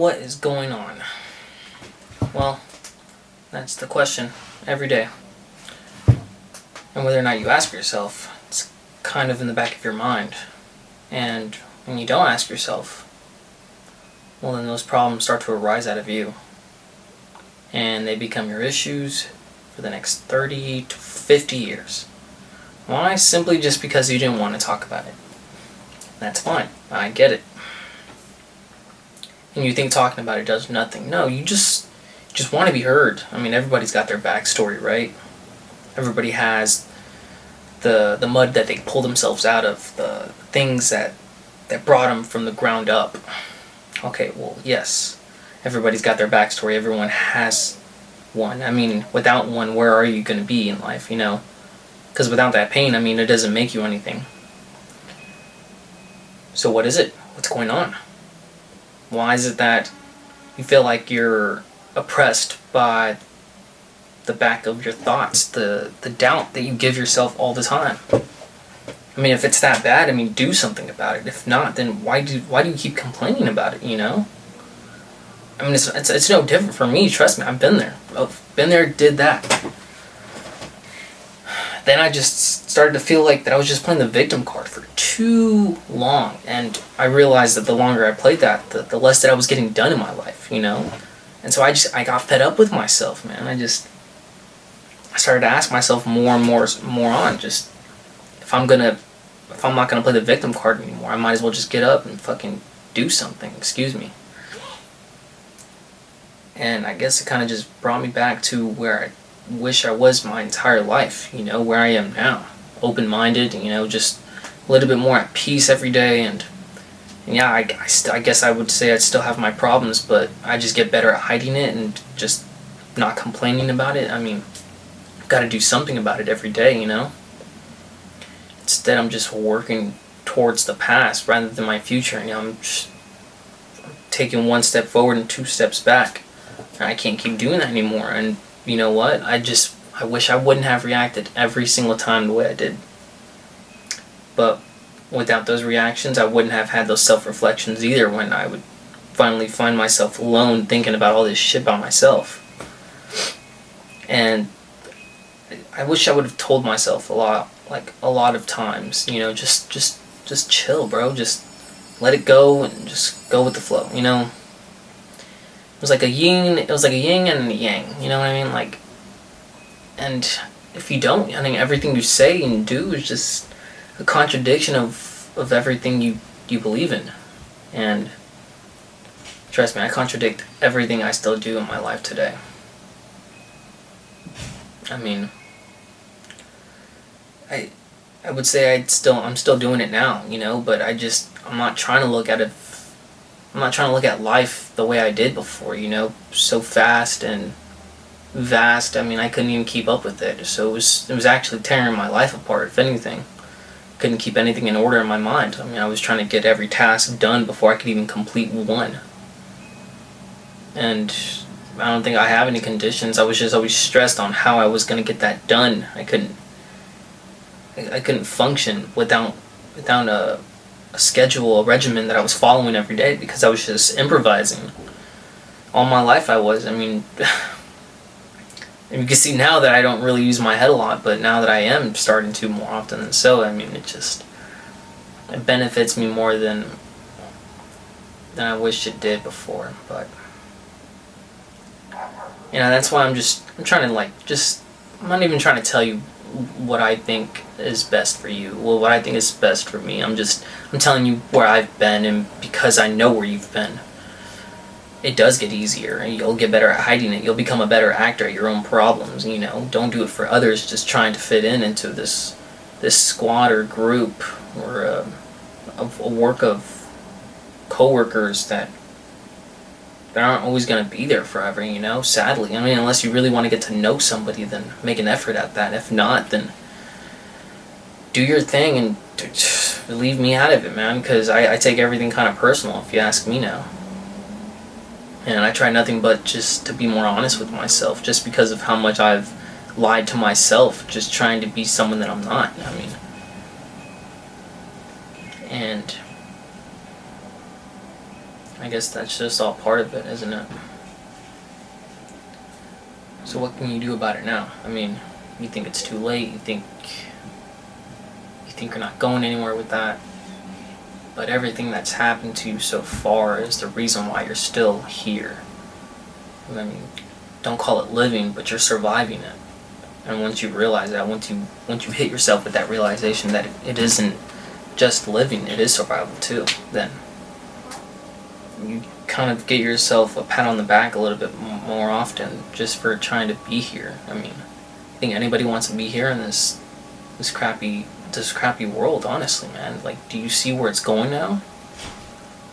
What is going on? Well, that's the question every day. And whether or not you ask yourself, it's kind of in the back of your mind. And when you don't ask yourself, well, then those problems start to arise out of you. And they become your issues for the next 30 to 50 years. Why? Simply just because you didn't want to talk about it. That's fine. I get it. And you think talking about it does nothing. No, you just want to be heard. I mean, everybody's got their backstory, right? Everybody has the mud that they pull themselves out of, the things that brought them from the ground up. Okay, well, yes. Everybody's got their backstory. Everyone has one. I mean, without one, where are you going to be in life, you know? Because without that pain, I mean, it doesn't make you anything. So what is it? What's going on? Why is it that you feel like you're oppressed by the back of your thoughts, the doubt that you give yourself all the time? I mean, if it's that bad, I mean, do something about it. If not, then why do you keep complaining about it, you know? I mean, it's no different for me, trust me, I've been there. I've been there, did that. Then I just started to feel like that I was just playing the victim card for too long. And I realized that the longer I played that, the less that I was getting done in my life, you know? And so I got fed up with myself, man. I started to ask myself more and more on, just, if I'm not gonna play the victim card anymore, I might as well just get up and fucking do something, excuse me. And I guess it kind of just brought me back to where I wish I was my entire life, you know, where I am now. Open-minded, you know, just a little bit more at peace every day. And yeah, I guess I would say I still have my problems, but I just get better at hiding it and just not complaining about it. I mean, I've got to do something about it every day, you know? Instead, I'm just working towards the past rather than my future. You know, I'm just taking one step forward and 2 steps back. And I can't keep doing that anymore. And you know what? I wish I wouldn't have reacted every single time the way I did. But without those reactions, I wouldn't have had those self-reflections either when I would finally find myself alone thinking about all this shit by myself. And I wish I would have told myself a lot of times, you know, just chill, bro. Just let it go and just go with the flow, you know? It was like a yin and a yang, you know what I mean? Like, and if you don't, I mean, everything you say and do is just a contradiction of everything you believe in. And trust me, I contradict everything I still do in my life today. I mean, I would say I'm still doing it now, you know, but I'm not trying to look at it. I'm not trying to look at life the way I did before, you know, so fast and vast. I mean, I couldn't even keep up with it. So it was actually tearing my life apart, if anything. Couldn't keep anything in order in my mind. I mean, I was trying to get every task done before I could even complete one. And I don't think I have any conditions. I was just always stressed on how I was going to get that done. I couldn't function without a schedule, a regimen that I was following every day because I was just improvising. All my life I was. I mean, and you can see now that I don't really use my head a lot, but now that I am starting to more often than so, I mean, it benefits me more than I wish it did before. But you know, that's why I'm trying to I'm not even trying to tell you what I think is best for you. Well, what I think is best for me. I'm telling you where I've been, and because I know where you've been, it does get easier, and you'll get better at hiding it. You'll become a better actor at your own problems, you know. Don't do it for others just trying to fit into this squad or group or a work of coworkers that aren't always going to be there forever, you know, sadly. I mean, unless you really want to get to know somebody, then make an effort at that. If not, then do your thing and leave me out of it, man, because I take everything kind of personal, if you ask me now. And I try nothing but just to be more honest with myself, just because of how much I've lied to myself, just trying to be someone that I'm not. I mean, and I guess that's just all part of it, isn't it? So what can you do about it now? I mean, you think it's too late, you think you're not going anywhere with that, but everything that's happened to you so far is the reason why you're still here. I mean, don't call it living, but you're surviving it. And once you realize that, once you hit yourself with that realization that it isn't just living, it is survival too, then you kind of get yourself a pat on the back a little bit more often just for trying to be here. I mean, I think anybody wants to be here in this crappy world, honestly, man. Like, do you see where it's going now?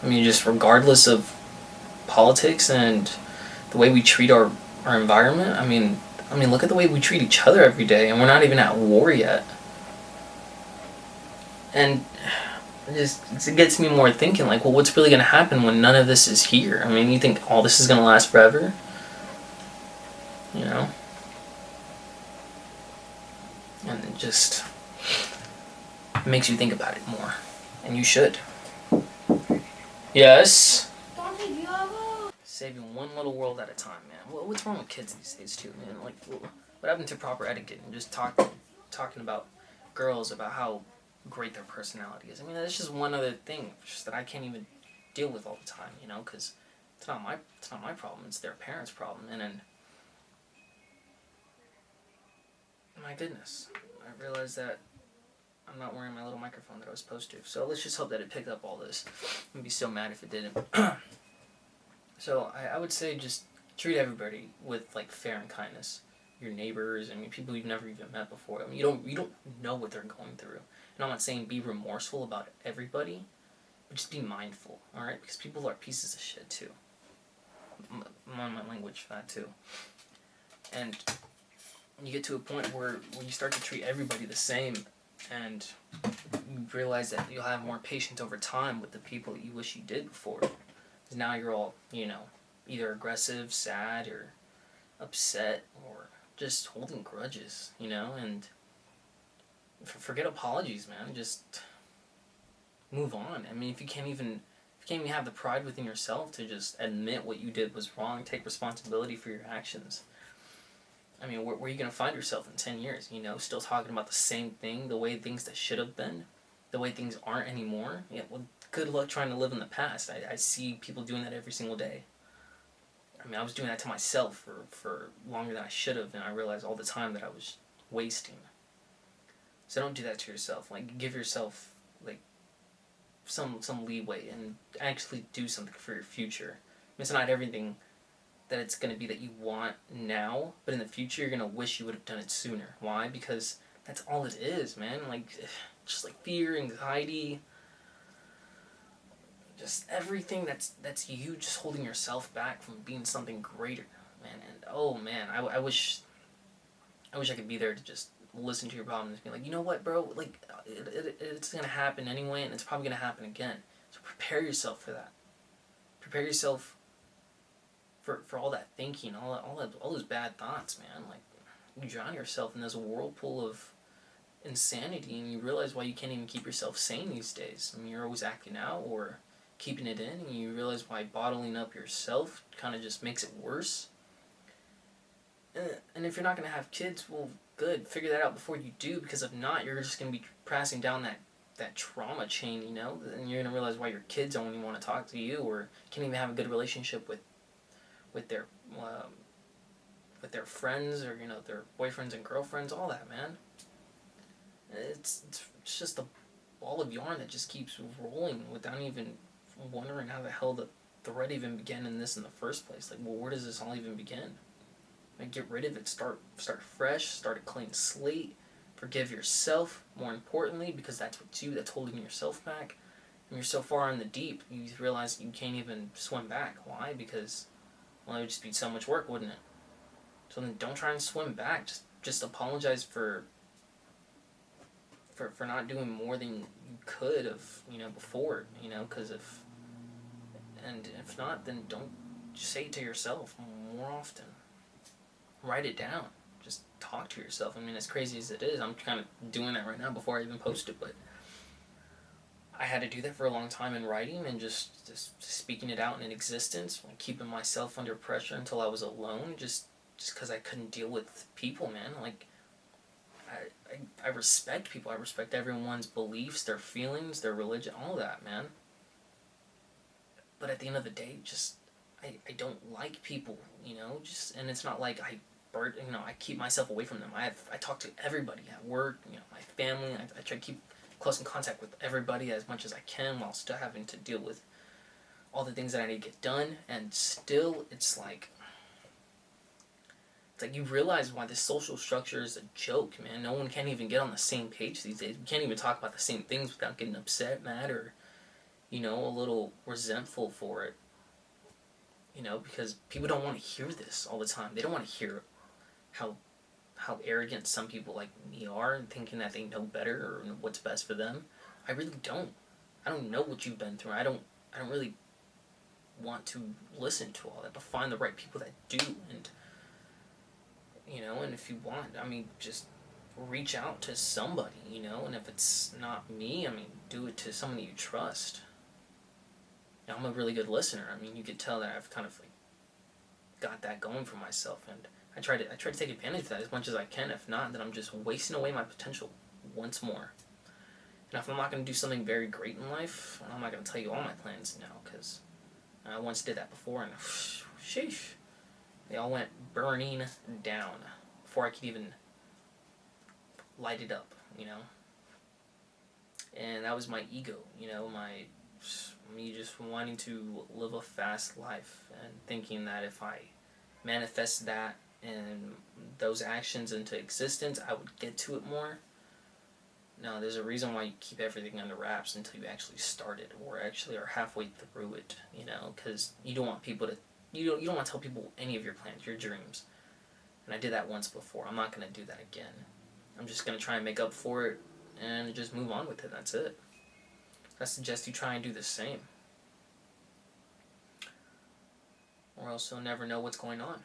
I mean, just regardless of politics and the way we treat our environment, I mean, look at the way we treat each other every day, and we're not even at war yet. And it gets me more thinking, like, well, what's really going to happen when none of this is here? I mean, you think all this is going to last forever? You know? And it just makes you think about it more. And you should. Yes? Saving one little world at a time, man. What's wrong with kids these days, too, man? Like, what happened to proper etiquette and just talking about girls, about how great their personality is? I mean, that's just one other thing just that I can't even deal with all the time, you know, because it's not my problem. It's their parents' problem. And then, my goodness, I realized that I'm not wearing my little microphone that I was supposed to. So let's just hope that it picked up all this. I'd be so mad if it didn't. So I would say just treat everybody with, like, fair and kindness. Your neighbors, I mean, people you've never even met before. I mean, you don't know what they're going through. And I'm not saying be remorseful about everybody, but just be mindful, alright? Because people are pieces of shit, too. My language for that, too. And you get to a point where you start to treat everybody the same, and you realize that you'll have more patience over time with the people that you wish you did before. Because now you're all, you know, either aggressive, sad, or upset, or just holding grudges, you know? And forget apologies, man. Just move on. I mean, if you can't even have the pride within yourself to just admit what you did was wrong, take responsibility for your actions, I mean, where are you going to find yourself in 10 years, you know? Still talking about the same thing, the way things that should have been, the way things aren't anymore? Yeah, well, good luck trying to live in the past. I see people doing that every single day. I mean, I was doing that to myself for longer than I should have, and I realized all the time that I was wasting. So don't do that to yourself. Like, give yourself, like, some leeway and actually do something for your future. I mean, it's not everything that it's going to be that you want now, but in the future you're going to wish you would have done it sooner. Why? Because that's all it is, man. Like, just like fear, anxiety, just everything that's you just holding yourself back from being something greater, man. And oh man, I wish I could be there to just listen to your problems and be like, you know what, bro, like, it's gonna happen anyway, and it's probably gonna happen again. So prepare yourself for that. Prepare yourself for all that thinking, all those bad thoughts, man. Like, you drown yourself in this whirlpool of insanity, and you realize why you can't even keep yourself sane these days. I mean, you're always acting out or keeping it in, and you realize why bottling up yourself kind of just makes it worse. And if you're not going to have kids, well, good, figure that out before you do, because if not, you're just going to be passing down that trauma chain, you know, and you're going to realize why your kids don't even want to talk to you or can't even have a good relationship with their friends, or, you know, their boyfriends and girlfriends, all that, man. It's just a ball of yarn that just keeps rolling without even wondering how the hell the thread even began in this in the first place. Like, well, where does this all even begin? Like, get rid of it, start fresh, start a clean slate, forgive yourself, more importantly, because that's that's holding yourself back. And you're so far in the deep, you realize you can't even swim back. Why? Because, well, it would just be so much work, wouldn't it? So then don't try and swim back. Just apologize for not doing more than you could have, you know, before, you know, because if not, then don't say it to yourself more often. Write it down. Just talk to yourself. I mean, as crazy as it is, I'm kind of doing that right now before I even post it, but I had to do that for a long time in writing and just speaking it out in existence, like keeping myself under pressure until I was alone, just because I couldn't deal with people, man. Like, I respect people. I respect everyone's beliefs, their feelings, their religion, all that, man. But at the end of the day, just I don't like people, and it's not like I keep myself away from them. I talk to everybody at work, my family. I try to keep close in contact with everybody as much as I can while still having to deal with all the things that I need to get done. And still, it's like you realize why this social structure is a joke, man. No one can't even get on the same page these days. We can't even talk about the same things without getting upset, mad, or a little resentful for it. Because people don't want to hear this all the time. They don't want to hear how how arrogant some people like me are and thinking that they know better or what's best for them. I really don't. I don't know what you've been through. I don't really want to listen to all that, but find the right people that do. And and if you want, I mean, just reach out to somebody, and if it's not me, I mean, do it to somebody you trust. I'm a really good listener. I mean, you could tell that I've kind of like got that going for myself, and I try to take advantage of that as much as I can. If not, then I'm just wasting away my potential once more. And if I'm not going to do something very great in life, I'm not going to tell you all my plans now, because I once did that before, and sheesh, they all went burning down before I could even light it up, And that was my ego, me just wanting to live a fast life and thinking that if I manifest that and those actions into existence, I would get to it more. No, there's a reason why you keep everything under wraps until you actually start it or actually are halfway through it, because you don't want people to, you don't want to tell people any of your plans, your dreams. And I did that once before. I'm not going to do that again. I'm just going to try and make up for it and just move on with it. That's it. I suggest you try and do the same, or else you'll never know what's going on.